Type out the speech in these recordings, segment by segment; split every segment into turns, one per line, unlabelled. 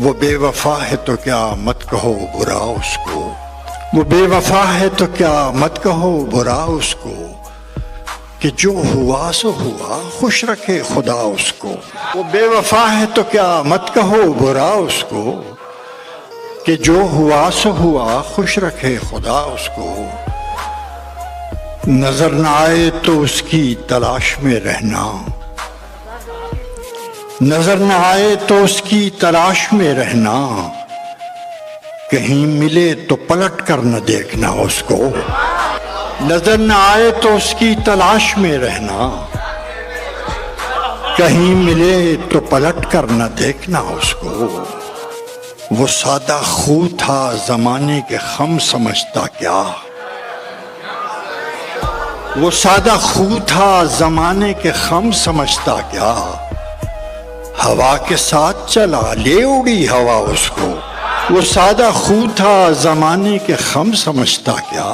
वो बेवफा है तो क्या मत कहो बुरा उसको, वो बेवफा है तो क्या मत कहो बुरा उसको, कि जो हुआ सो हुआ खुश रखे खुदा उसको। वो बेवफा है तो क्या मत कहो बुरा उसको, कि जो हुआ सो हुआ खुश रखे खुदा उसको। नजर न आए तो उसकी तलाश में रहना, नजर न आए तो उसकी तलाश में रहना, कहीं मिले तो पलट कर न देखना उसको। नजर न आए तो उसकी तलाश में रहना, कहीं मिले तो पलट कर न देखना उसको। वो सादा खू था जमाने के खम समझता क्या, वो सादा खू था जमाने के खम समझता क्या। हवा के साथ चला ले उड़ी हवा उसको, वो सादा खू था जमाने के खम समझता क्या।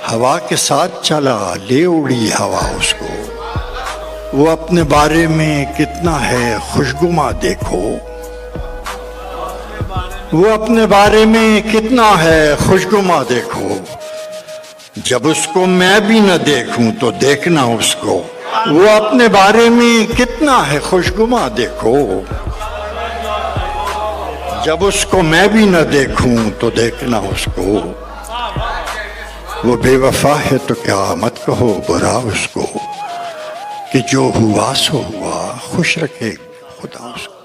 हवा के साथ चला ले उड़ी हवा उसको। वो अपने बारे में कितना है खुशगुमा देखो, वो अपने बारे में कितना है खुशगुमा देखो। जब उसको मैं भी न देखूं तो देखना उसको, वो अपने बारे में कितना है खुशगुमा देखो। जब उसको मैं भी न देखूं तो देखना उसको। वो बेवफा है तो क्या मत कहो बुरा उसको, कि जो हुआ सो हुआ खुश रखे खुदा उसको।